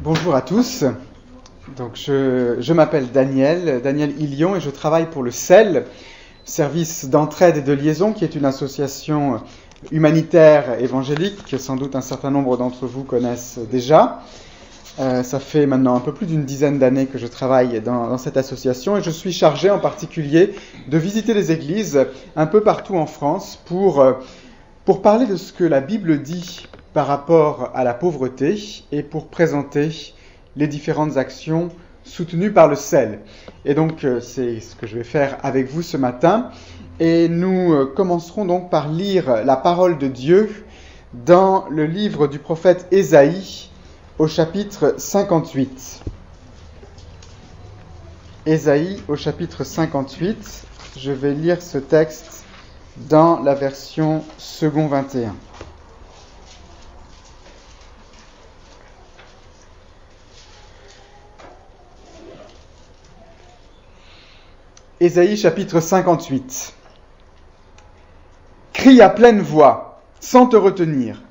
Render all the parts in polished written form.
Bonjour à tous. Donc je m'appelle Daniel Illion, et je travaille pour le CEL, Service d'entraide et de liaison, qui est une association humanitaire évangélique que sans doute un certain nombre d'entre vous connaissent déjà. Ça fait maintenant un peu plus d'une dizaine d'années que je travaille dans cette association, et je suis chargé en particulier de visiter les églises un peu partout en France pour parler de ce que la Bible dit par rapport à la pauvreté et pour présenter les différentes actions soutenues par le CEL. Et donc c'est ce que je vais faire avec vous ce matin. Et nous commencerons donc par lire la parole de Dieu dans le livre du prophète Ésaïe au chapitre 58. Ésaïe au chapitre 58, je vais lire ce texte dans la version second 21. Ésaïe chapitre 58. Crie à pleine voix, sans te retenir.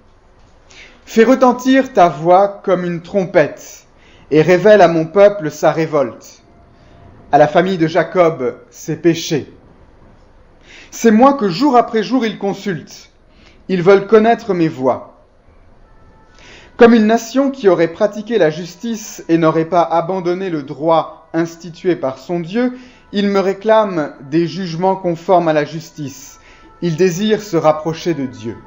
Fais retentir ta voix comme une trompette, et révèle à mon peuple sa révolte, à la famille de Jacob ses péchés. C'est moi que jour après jour ils consultent. Ils veulent connaître mes voies. Comme une nation qui aurait pratiqué la justice et n'aurait pas abandonné le droit institué par son Dieu, ils me réclament des jugements conformes à la justice. Ils désirent se rapprocher de Dieu.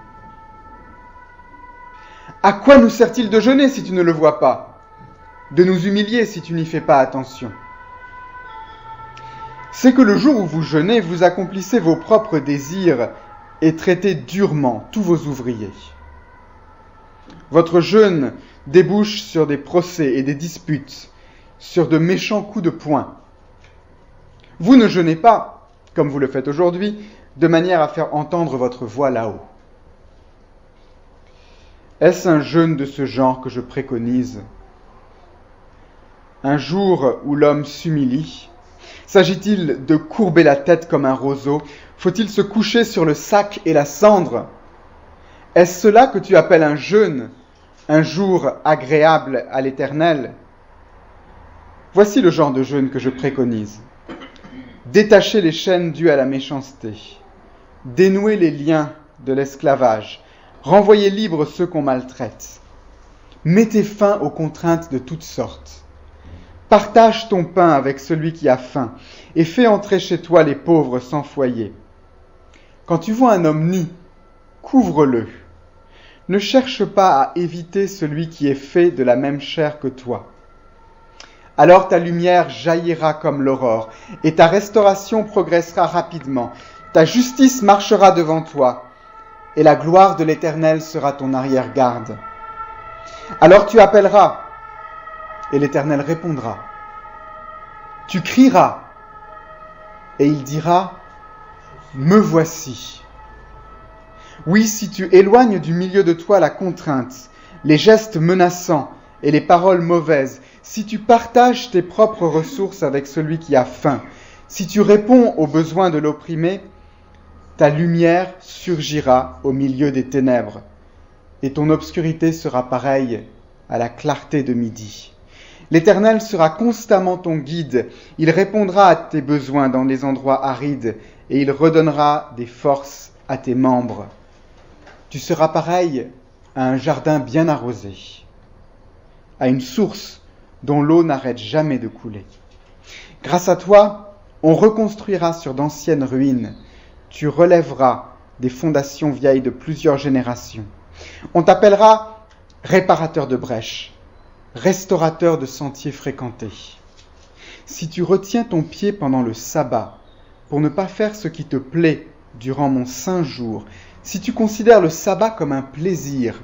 À quoi nous sert-il de jeûner si tu ne le vois pas? De nous humilier si tu n'y fais pas attention? C'est que le jour où vous jeûnez, vous accomplissez vos propres désirs et traitez durement tous vos ouvriers. Votre jeûne débouche sur des procès et des disputes, sur de méchants coups de poing. Vous ne jeûnez pas, comme vous le faites aujourd'hui, de manière à faire entendre votre voix là-haut. Est-ce un jeûne de ce genre que je préconise? Un jour où l'homme s'humilie? S'agit-il de courber la tête comme un roseau? Faut-il se coucher sur le sac et la cendre? Est-ce cela que tu appelles un jeûne, un jour agréable à l'Éternel? Voici le genre de jeûne que je préconise. Détacher les chaînes dues à la méchanceté, dénouer les liens de l'esclavage, renvoyer libres ceux qu'on maltraite. Mettez fin aux contraintes de toutes sortes. Partage ton pain avec celui qui a faim et fais entrer chez toi les pauvres sans foyer. Quand tu vois un homme nu, couvre-le. Ne cherche pas à éviter celui qui est fait de la même chair que toi. Alors ta lumière jaillira comme l'aurore, et ta restauration progressera rapidement. Ta justice marchera devant toi, et la gloire de l'Éternel sera ton arrière-garde. Alors tu appelleras, et l'Éternel répondra. Tu crieras, et il dira, me voici. Oui, si tu éloignes du milieu de toi la contrainte, les gestes menaçants et les paroles mauvaises, si tu partages tes propres ressources avec celui qui a faim, si tu réponds aux besoins de l'opprimé, ta lumière surgira au milieu des ténèbres, et ton obscurité sera pareille à la clarté de midi. L'Éternel sera constamment ton guide, il répondra à tes besoins dans les endroits arides, et il redonnera des forces à tes membres. Tu seras pareil à un jardin bien arrosé, à une source dont l'eau n'arrête jamais de couler. Grâce à toi, on reconstruira sur d'anciennes ruines. Tu relèveras des fondations vieilles de plusieurs générations. On t'appellera réparateur de brèches, restaurateur de sentiers fréquentés. Si tu retiens ton pied pendant le sabbat pour ne pas faire ce qui te plaît durant mon saint jour, si tu considères le sabbat comme un plaisir,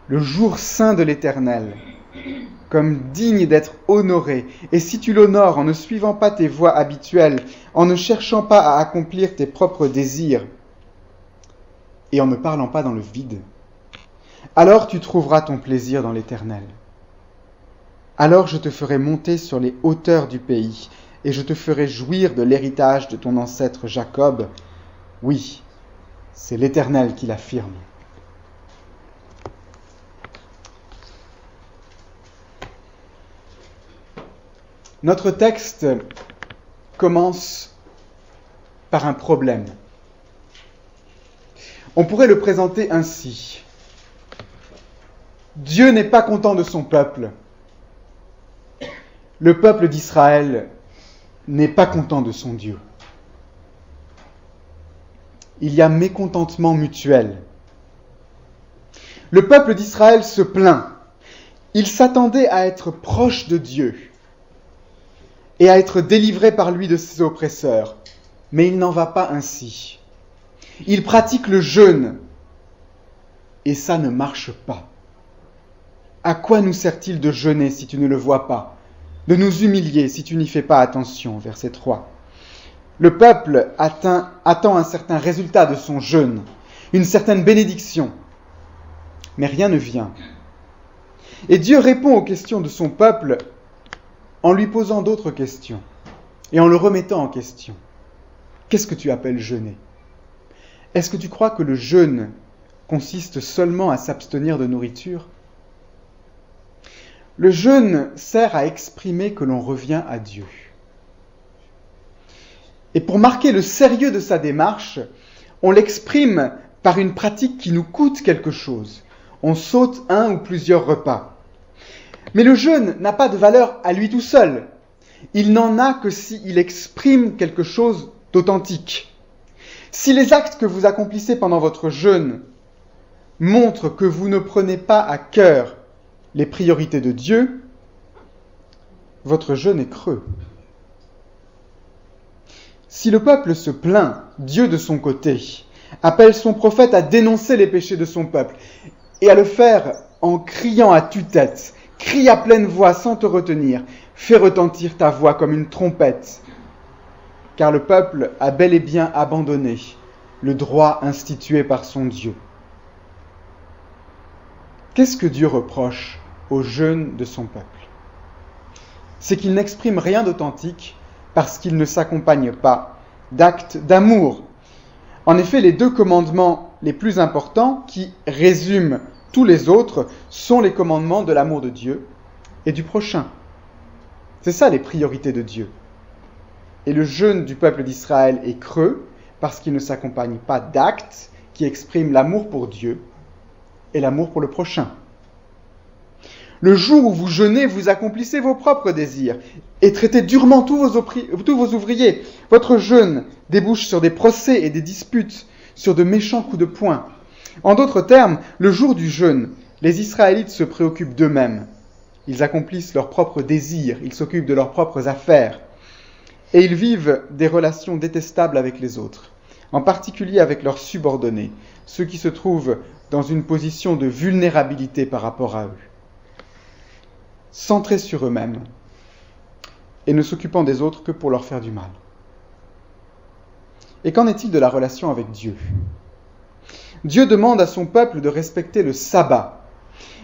le jour saint de l'Éternel, comme digne d'être honoré, et si tu l'honores en ne suivant pas tes voies habituelles, en ne cherchant pas à accomplir tes propres désirs, et en ne parlant pas dans le vide, alors tu trouveras ton plaisir dans l'Éternel. Alors je te ferai monter sur les hauteurs du pays, et je te ferai jouir de l'héritage de ton ancêtre Jacob. Oui, c'est l'Éternel qui l'affirme. Notre texte commence par un problème. On pourrait le présenter ainsi. Dieu n'est pas content de son peuple. Le peuple d'Israël n'est pas content de son Dieu. Il y a mécontentement mutuel. Le peuple d'Israël se plaint. Il s'attendait à être proche de Dieu et à être délivré par lui de ses oppresseurs. Mais il n'en va pas ainsi. Il pratique le jeûne et ça ne marche pas. À quoi nous sert-il de jeûner si tu ne le vois pas? De nous humilier si tu n'y fais pas attention. Verset 3. Le peuple attend un certain résultat de son jeûne, une certaine bénédiction. Mais rien ne vient. Et Dieu répond aux questions de son peuple en lui posant d'autres questions et en le remettant en question. Qu'est-ce que tu appelles jeûner? Est-ce que tu crois que le jeûne consiste seulement à s'abstenir de nourriture? Le jeûne sert à exprimer que l'on revient à Dieu. Et pour marquer le sérieux de sa démarche, on l'exprime par une pratique qui nous coûte quelque chose. On saute un ou plusieurs repas. Mais le jeûne n'a pas de valeur à lui tout seul. Il n'en a que s'il exprime quelque chose d'authentique. Si les actes que vous accomplissez pendant votre jeûne montrent que vous ne prenez pas à cœur les priorités de Dieu, votre jeûne est creux. Si le peuple se plaint, Dieu de son côté appelle son prophète à dénoncer les péchés de son peuple et à le faire en criant à tue-tête. Crie à pleine voix sans te retenir, fais retentir ta voix comme une trompette, car le peuple a bel et bien abandonné le droit institué par son Dieu. Qu'est-ce que Dieu reproche au jeûne de son peuple? C'est qu'il n'exprime rien d'authentique parce qu'il ne s'accompagne pas d'actes d'amour. En effet, les deux commandements les plus importants qui résument tous les autres sont les commandements de l'amour de Dieu et du prochain. C'est ça les priorités de Dieu. Et le jeûne du peuple d'Israël est creux parce qu'il ne s'accompagne pas d'actes qui expriment l'amour pour Dieu et l'amour pour le prochain. Le jour où vous jeûnez, vous accomplissez vos propres désirs et traitez durement tous vos ouvriers. Votre jeûne débouche sur des procès et des disputes, sur de méchants coups de poing. En d'autres termes, le jour du jeûne, les Israélites se préoccupent d'eux-mêmes. Ils accomplissent leurs propres désirs, ils s'occupent de leurs propres affaires. Et ils vivent des relations détestables avec les autres, en particulier avec leurs subordonnés, ceux qui se trouvent dans une position de vulnérabilité par rapport à eux. Centrés sur eux-mêmes et ne s'occupant des autres que pour leur faire du mal. Et qu'en est-il de la relation avec Dieu? Dieu demande à son peuple de respecter le sabbat,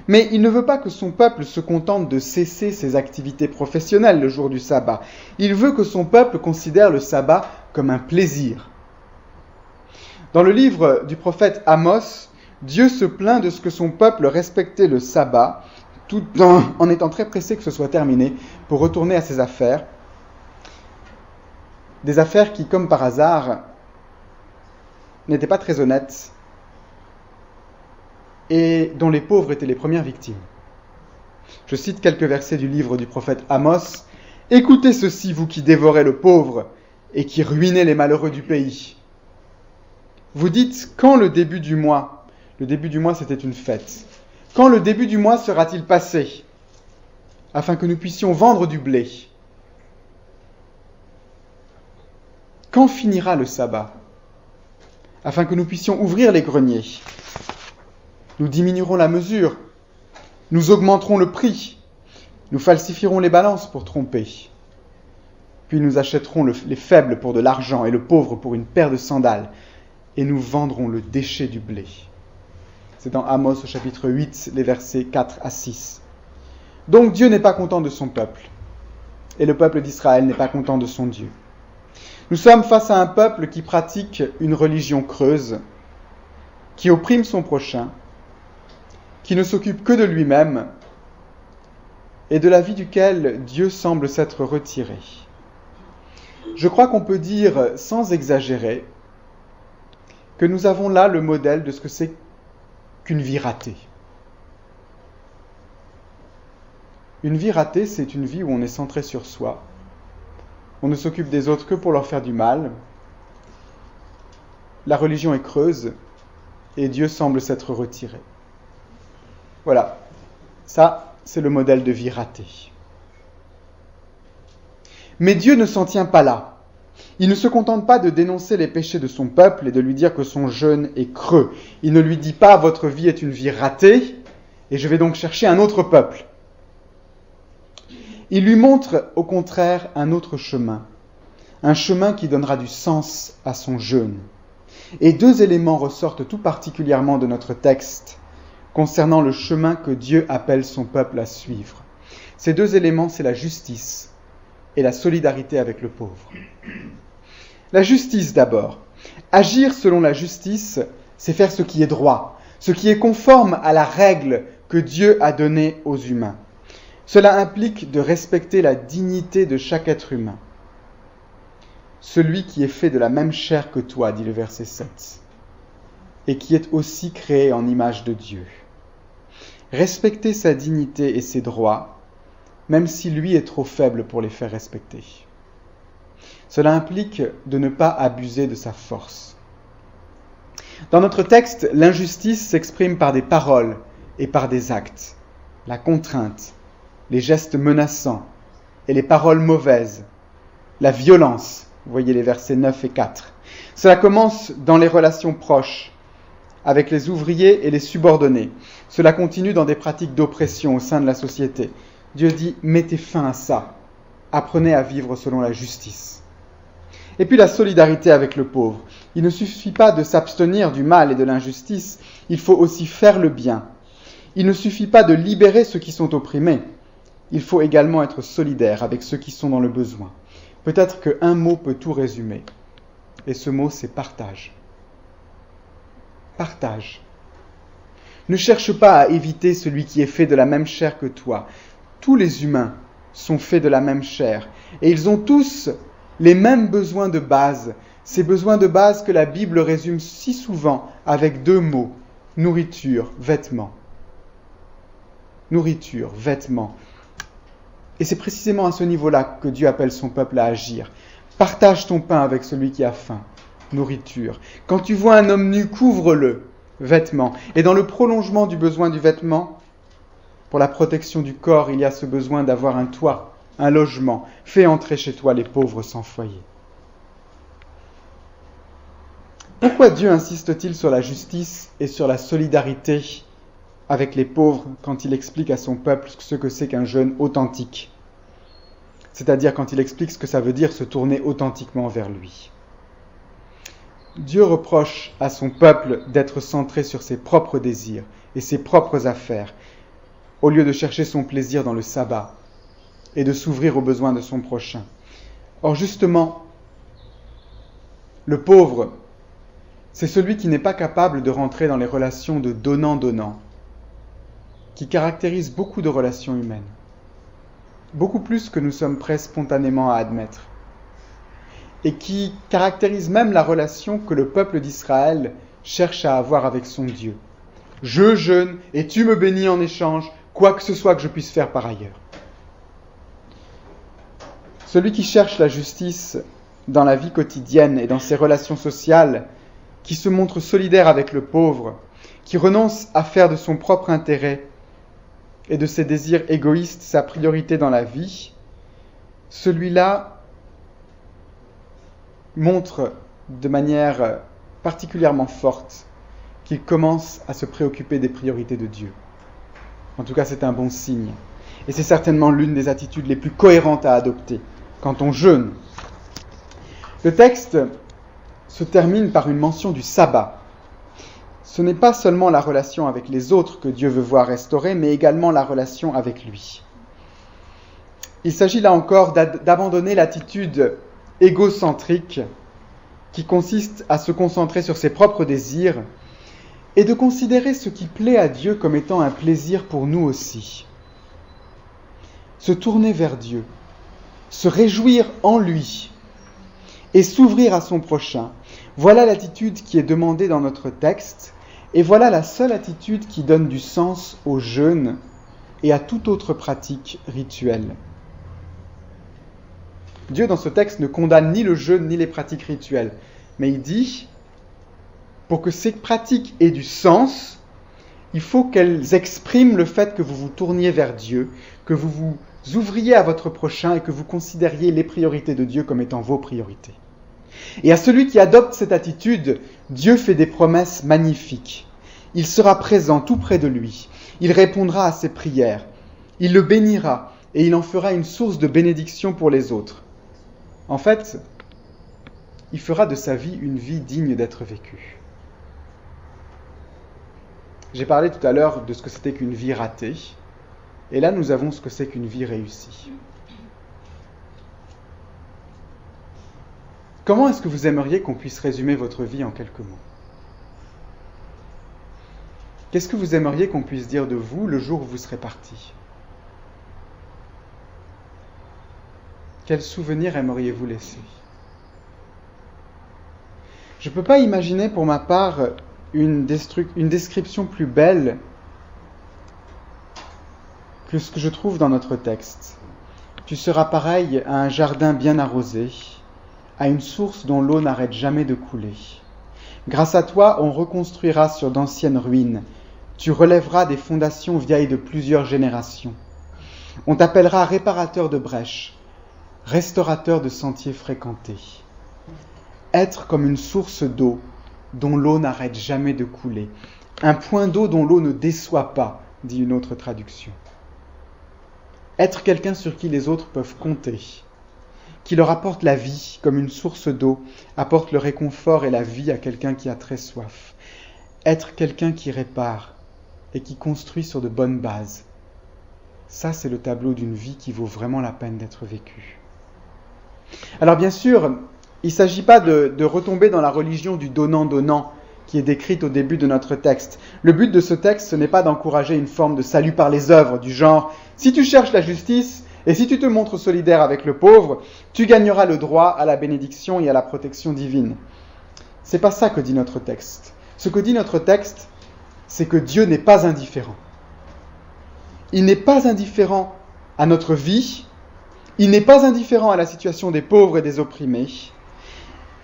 mais il ne veut pas que son peuple se contente de cesser ses activités professionnelles le jour du sabbat. Il veut que son peuple considère le sabbat comme un plaisir. Dans le livre du prophète Amos, Dieu se plaint de ce que son peuple respectait le sabbat, tout en étant très pressé que ce soit terminé pour retourner à ses affaires. Des affaires qui, comme par hasard, n'étaient pas très honnêtes et dont les pauvres étaient les premières victimes. Je cite quelques versets du livre du prophète Amos. « Écoutez ceci, vous qui dévorez le pauvre et qui ruinez les malheureux du pays. Vous dites, quand le début du mois ?» Le début du mois, c'était une fête. « Quand le début du mois sera-t-il passé, afin que nous puissions vendre du blé? Quand finira le sabbat, afin que nous puissions ouvrir les greniers? Nous diminuerons la mesure, nous augmenterons le prix, nous falsifierons les balances pour tromper. Puis nous achèterons les faibles pour de l'argent et le pauvre pour une paire de sandales, et nous vendrons le déchet du blé. » C'est dans Amos au chapitre 8, les versets 4 à 6. Donc Dieu n'est pas content de son peuple, et le peuple d'Israël n'est pas content de son Dieu. Nous sommes face à un peuple qui pratique une religion creuse, qui opprime son prochain, qui ne s'occupe que de lui-même et de la vie duquel Dieu semble s'être retiré. Je crois qu'on peut dire, sans exagérer, que nous avons là le modèle de ce que c'est qu'une vie ratée. Une vie ratée, c'est une vie où on est centré sur soi. On ne s'occupe des autres que pour leur faire du mal. La religion est creuse et Dieu semble s'être retiré. Voilà, ça, c'est le modèle de vie ratée. Mais Dieu ne s'en tient pas là. Il ne se contente pas de dénoncer les péchés de son peuple et de lui dire que son jeûne est creux. Il ne lui dit pas « votre vie est une vie ratée et je vais donc chercher un autre peuple ». Il lui montre au contraire un autre chemin, un chemin qui donnera du sens à son jeûne. Et deux éléments ressortent tout particulièrement de notre texte concernant le chemin que Dieu appelle son peuple à suivre. Ces deux éléments, c'est la justice et la solidarité avec le pauvre. La justice d'abord. Agir selon la justice, c'est faire ce qui est droit, ce qui est conforme à la règle que Dieu a donnée aux humains. Cela implique de respecter la dignité de chaque être humain. Celui qui est fait de la même chair que toi, dit le verset 7, et qui est aussi créé en image de Dieu. Respecter sa dignité et ses droits, même si lui est trop faible pour les faire respecter. Cela implique de ne pas abuser de sa force. Dans notre texte, l'injustice s'exprime par des paroles et par des actes. La contrainte, les gestes menaçants et les paroles mauvaises, la violence. Vous voyez les versets 9 et 4. Cela commence dans les relations proches, avec les ouvriers et les subordonnés. Cela continue dans des pratiques d'oppression au sein de la société. Dieu dit, mettez fin à ça. Apprenez à vivre selon la justice. Et puis la solidarité avec le pauvre. Il ne suffit pas de s'abstenir du mal et de l'injustice, il faut aussi faire le bien. Il ne suffit pas de libérer ceux qui sont opprimés, il faut également être solidaire avec ceux qui sont dans le besoin. Peut-être qu'un mot peut tout résumer, et ce mot c'est partage. Partage. Ne cherche pas à éviter celui qui est fait de la même chair que toi. Tous les humains sont faits de la même chair, et ils ont tous les mêmes besoins de base, ces besoins de base que la Bible résume si souvent avec deux mots, nourriture, vêtements. Nourriture, vêtements. Et c'est précisément à ce niveau-là que Dieu appelle son peuple à agir. Partage ton pain avec celui qui a faim, nourriture. Quand tu vois un homme nu, couvre-le, vêtements. Et dans le prolongement du besoin du vêtement, pour la protection du corps, il y a ce besoin d'avoir un toit, un logement. Fais entrer chez toi les pauvres sans foyer. Pourquoi Dieu insiste-t-il sur la justice et sur la solidarité avec les pauvres quand il explique à son peuple ce que c'est qu'un jeûne authentique ? C'est-à-dire quand il explique ce que ça veut dire se tourner authentiquement vers lui. Dieu reproche à son peuple d'être centré sur ses propres désirs et ses propres affaires, au lieu de chercher son plaisir dans le sabbat et de s'ouvrir aux besoins de son prochain. Or justement, le pauvre, c'est celui qui n'est pas capable de rentrer dans les relations de donnant-donnant, qui caractérise beaucoup de relations humaines, beaucoup plus que nous sommes prêts spontanément à admettre, et qui caractérise même la relation que le peuple d'Israël cherche à avoir avec son Dieu. Je jeûne et tu me bénis en échange, quoi que ce soit que je puisse faire par ailleurs. Celui qui cherche la justice dans la vie quotidienne et dans ses relations sociales, qui se montre solidaire avec le pauvre, qui renonce à faire de son propre intérêt et de ses désirs égoïstes sa priorité dans la vie, celui-là montre de manière particulièrement forte qu'il commence à se préoccuper des priorités de Dieu. En tout cas, c'est un bon signe. Et c'est certainement l'une des attitudes les plus cohérentes à adopter quand on jeûne. Le texte se termine par une mention du sabbat. Ce n'est pas seulement la relation avec les autres que Dieu veut voir restaurée, mais également la relation avec lui. Il s'agit là encore d'abandonner l'attitude égocentrique qui consiste à se concentrer sur ses propres désirs et de considérer ce qui plaît à Dieu comme étant un plaisir pour nous aussi. se tourner vers Dieu, se réjouir en lui et s'ouvrir à son prochain. Voilà l'attitude qui est demandée dans notre texte, et voilà la seule attitude qui donne du sens au jeûne et à toute autre pratique rituelle. Dieu, dans ce texte, ne condamne ni le jeûne ni les pratiques rituelles, mais il dit, pour que ces pratiques aient du sens, il faut qu'elles expriment le fait que vous vous tourniez vers Dieu, que vous vous ouvriez à votre prochain et que vous considériez les priorités de Dieu comme étant vos priorités. Et à celui qui adopte cette attitude, Dieu fait des promesses magnifiques. Il sera présent tout près de lui. Il répondra à ses prières. Il le bénira et il en fera une source de bénédiction pour les autres. En fait, il fera de sa vie une vie digne d'être vécue. J'ai parlé tout à l'heure de ce que c'était qu'une vie ratée. Et là, nous avons ce que c'est qu'une vie réussie. Comment est-ce que vous aimeriez qu'on puisse résumer votre vie en quelques mots ? Qu'est-ce que vous aimeriez qu'on puisse dire de vous le jour où vous serez parti ? Quels souvenirs aimeriez-vous laisser ? Je ne peux pas imaginer pour ma part une description plus belle que ce que je trouve dans notre texte. Tu seras pareil à un jardin bien arrosé, à une source dont l'eau n'arrête jamais de couler. Grâce à toi, on reconstruira sur d'anciennes ruines. Tu relèveras des fondations vieilles de plusieurs générations. On t'appellera réparateur de brèches, restaurateur de sentiers fréquentés. Être comme une source d'eau dont l'eau n'arrête jamais de couler. Un point d'eau dont l'eau ne déçoit pas, dit une autre traduction. Être quelqu'un sur qui les autres peuvent compter, qui leur apporte la vie comme une source d'eau, apporte le réconfort et la vie à quelqu'un qui a très soif. Être quelqu'un qui répare et qui construit sur de bonnes bases. Ça, c'est le tableau d'une vie qui vaut vraiment la peine d'être vécue. Alors bien sûr, il ne s'agit pas de retomber dans la religion du donnant-donnant qui est décrite au début de notre texte. Le but de ce texte, ce n'est pas d'encourager une forme de salut par les œuvres, du genre « si tu cherches la justice et si tu te montres solidaire avec le pauvre, tu gagneras le droit à la bénédiction et à la protection divine. » C'est pas ça que dit notre texte. Ce que dit notre texte, c'est que Dieu n'est pas indifférent. Il n'est pas indifférent à notre vie, il n'est pas indifférent à la situation des pauvres et des opprimés.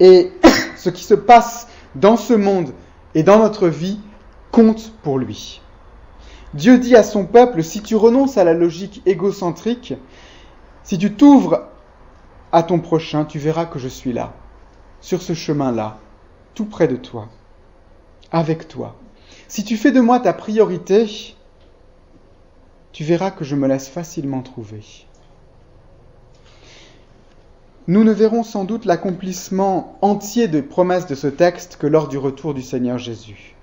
Et ce qui se passe dans ce monde et dans notre vie compte pour lui. Dieu dit à son peuple, si tu renonces à la logique égocentrique, si tu t'ouvres à ton prochain, tu verras que je suis là, sur ce chemin-là, tout près de toi, avec toi. Si tu fais de moi ta priorité, tu verras que je me laisse facilement trouver. Nous ne verrons sans doute l'accomplissement entier des promesses de ce texte que lors du retour du Seigneur Jésus.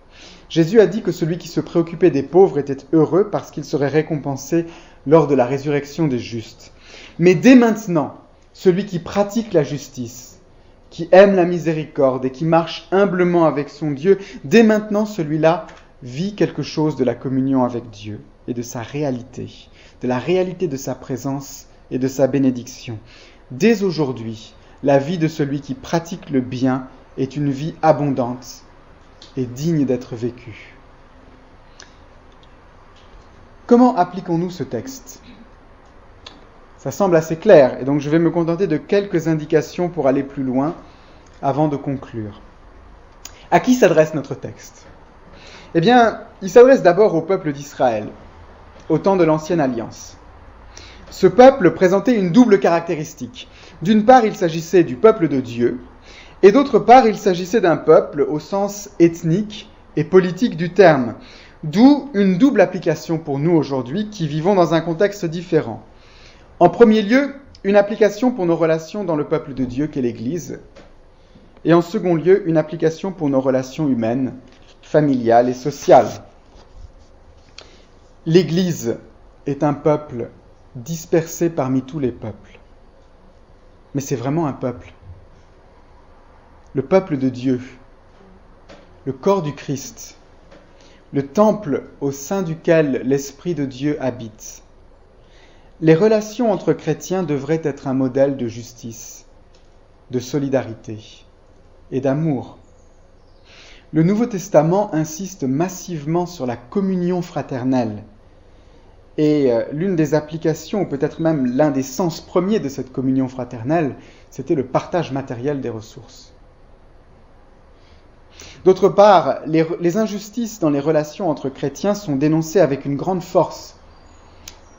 Jésus a dit que celui qui se préoccupait des pauvres était heureux parce qu'il serait récompensé lors de la résurrection des justes. Mais dès maintenant, celui qui pratique la justice, qui aime la miséricorde et qui marche humblement avec son Dieu, dès maintenant celui-là vit quelque chose de la communion avec Dieu et de sa réalité, de la réalité de sa présence et de sa bénédiction. Dès aujourd'hui, la vie de celui qui pratique le bien est une vie abondante et digne d'être vécue. Comment appliquons-nous ce texte ? Ça semble assez clair, et donc je vais me contenter de quelques indications pour aller plus loin avant de conclure. À qui s'adresse notre texte ? Eh bien, il s'adresse d'abord au peuple d'Israël, au temps de l'Ancienne Alliance. Ce peuple présentait une double caractéristique. D'une part, il s'agissait du peuple de Dieu, et d'autre part, il s'agissait d'un peuple au sens ethnique et politique du terme, d'où une double application pour nous aujourd'hui qui vivons dans un contexte différent. En premier lieu, une application pour nos relations dans le peuple de Dieu qu'est l'Église, et en second lieu, une application pour nos relations humaines, familiales et sociales. L'Église est un peuple dispersé parmi tous les peuples. Mais c'est vraiment un peuple. Le peuple de Dieu, le corps du Christ, le temple au sein duquel l'Esprit de Dieu habite. Les relations entre chrétiens devraient être un modèle de justice, de solidarité et d'amour. Le Nouveau Testament insiste massivement sur la communion fraternelle. Et l'une des applications, ou peut-être même l'un des sens premiers de cette communion fraternelle, c'était le partage matériel des ressources. D'autre part, les injustices dans les relations entre chrétiens sont dénoncées avec une grande force,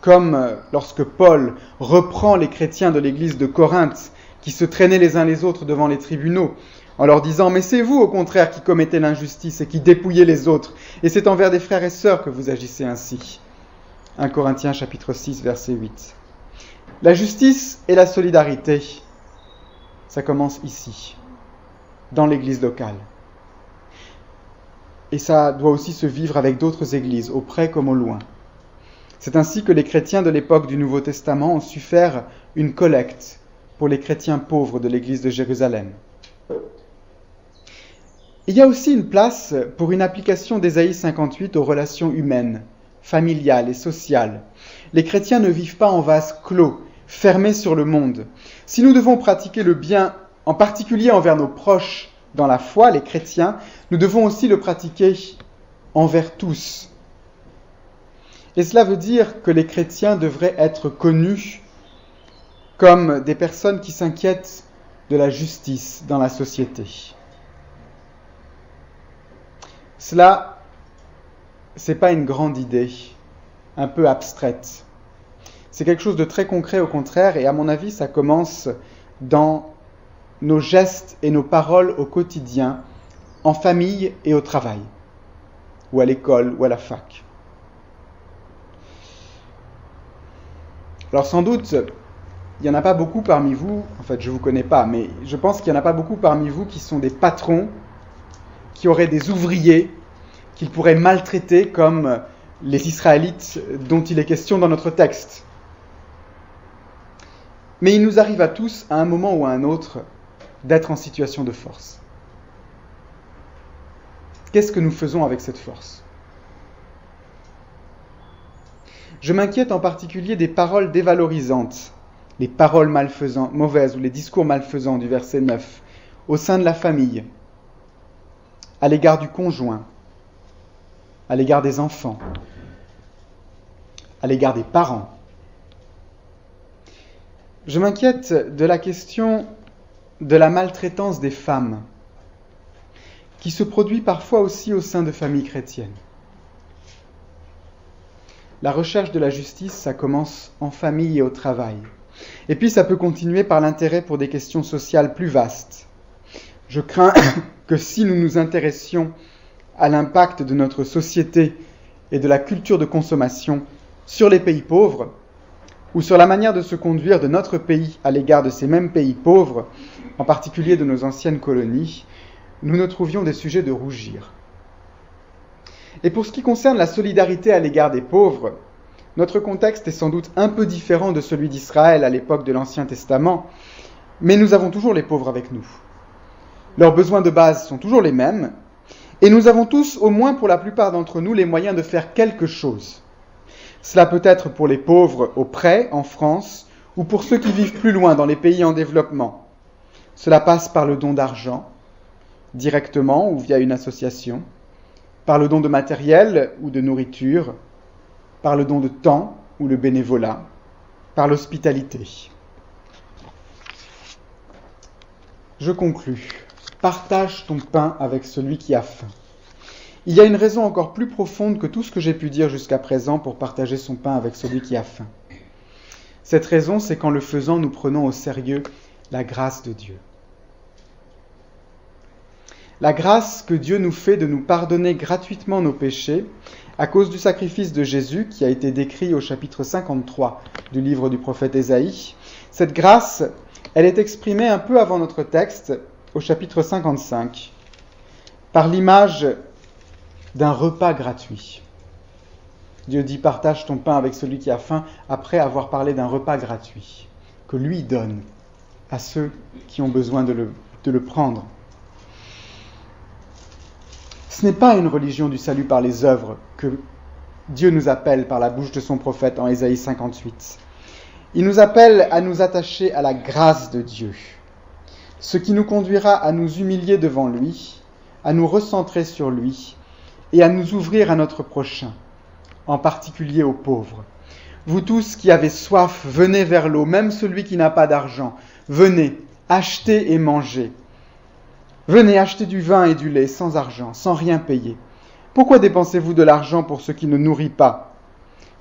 comme lorsque Paul reprend les chrétiens de l'église de Corinthe qui se traînaient les uns les autres devant les tribunaux, en leur disant « Mais c'est vous, au contraire, qui commettez l'injustice et qui dépouillez les autres, et c'est envers des frères et sœurs que vous agissez ainsi. » 1 Corinthiens chapitre 6, verset 8. La justice et la solidarité, ça commence ici, dans l'église locale. Et ça doit aussi se vivre avec d'autres églises, au près comme au loin. C'est ainsi que les chrétiens de l'époque du Nouveau Testament ont su faire une collecte pour les chrétiens pauvres de l'église de Jérusalem. Il y a aussi une place pour une application d'Ésaïe 58 aux relations humaines, familiales et sociales. Les chrétiens ne vivent pas en vase clos, fermés sur le monde. Si nous devons pratiquer le bien, en particulier envers nos proches dans la foi, les chrétiens, nous devons aussi le pratiquer envers tous. Et cela veut dire que les chrétiens devraient être connus comme des personnes qui s'inquiètent de la justice dans la société. Cela, c'est pas une grande idée, un peu abstraite. C'est quelque chose de très concret au contraire, et à mon avis, ça commence dans nos gestes et nos paroles au quotidien, en famille et au travail, ou à l'école, ou à la fac. Alors sans doute, il n'y en a pas beaucoup parmi vous, en fait je ne vous connais pas, mais je pense qu'il n'y en a pas beaucoup parmi vous qui sont des patrons, qui auraient des ouvriers, qu'ils pourraient maltraiter comme les Israélites dont il est question dans notre texte. Mais il nous arrive à tous, à un moment ou à un autre, d'être en situation de force. Qu'est-ce que nous faisons avec cette force ? Je m'inquiète en particulier des paroles dévalorisantes, les paroles mauvaises ou les discours malfaisants du verset 9, au sein de la famille, à l'égard du conjoint, à l'égard des enfants, à l'égard des parents. Je m'inquiète de la question de la maltraitance des femmes, qui se produit parfois aussi au sein de familles chrétiennes. La recherche de la justice, ça commence en famille et au travail. Et puis ça peut continuer par l'intérêt pour des questions sociales plus vastes. Je crains que si nous nous intéressions à l'impact de notre société et de la culture de consommation sur les pays pauvres, ou sur la manière de se conduire de notre pays à l'égard de ces mêmes pays pauvres, en particulier de nos anciennes colonies, nous nous trouvions des sujets de rougir. Et pour ce qui concerne la solidarité à l'égard des pauvres, notre contexte est sans doute un peu différent de celui d'Israël à l'époque de l'Ancien Testament, mais nous avons toujours les pauvres avec nous. Leurs besoins de base sont toujours les mêmes, et nous avons tous, au moins pour la plupart d'entre nous, les moyens de faire quelque chose. Cela peut être pour les pauvres au près, en France, ou pour ceux qui vivent plus loin, dans les pays en développement. Cela passe par le don d'argent, directement ou via une association, par le don de matériel ou de nourriture, par le don de temps ou le bénévolat, par l'hospitalité. Je conclus. Partage ton pain avec celui qui a faim. Il y a une raison encore plus profonde que tout ce que j'ai pu dire jusqu'à présent pour partager son pain avec celui qui a faim. Cette raison, c'est qu'en le faisant, nous prenons au sérieux la grâce de Dieu. La grâce que Dieu nous fait de nous pardonner gratuitement nos péchés à cause du sacrifice de Jésus qui a été décrit au chapitre 53 du livre du prophète Ésaïe. Cette grâce, elle est exprimée un peu avant notre texte, au chapitre 55, par l'image d'un repas gratuit. Dieu dit « Partage ton pain avec celui qui a faim » après avoir parlé d'un repas gratuit que lui donne à ceux qui ont besoin de le prendre. Ce n'est pas une religion du salut par les œuvres que Dieu nous appelle par la bouche de son prophète en Ésaïe 58. Il nous appelle à nous attacher à la grâce de Dieu, ce qui nous conduira à nous humilier devant lui, à nous recentrer sur lui et à nous ouvrir à notre prochain, en particulier aux pauvres. Vous tous qui avez soif, venez vers l'eau, même celui qui n'a pas d'argent. Venez, achetez et mangez. Venez acheter du vin et du lait sans argent, sans rien payer. Pourquoi dépensez-vous de l'argent pour ce qui ne nourrit pas?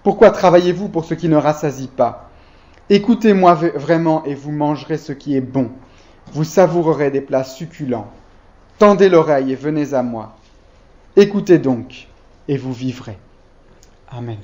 Pourquoi travaillez-vous pour ce qui ne rassasie pas? Écoutez-moi vraiment et vous mangerez ce qui est bon. Vous savourerez des plats succulents. Tendez l'oreille et venez à moi. Écoutez donc et vous vivrez. Amen.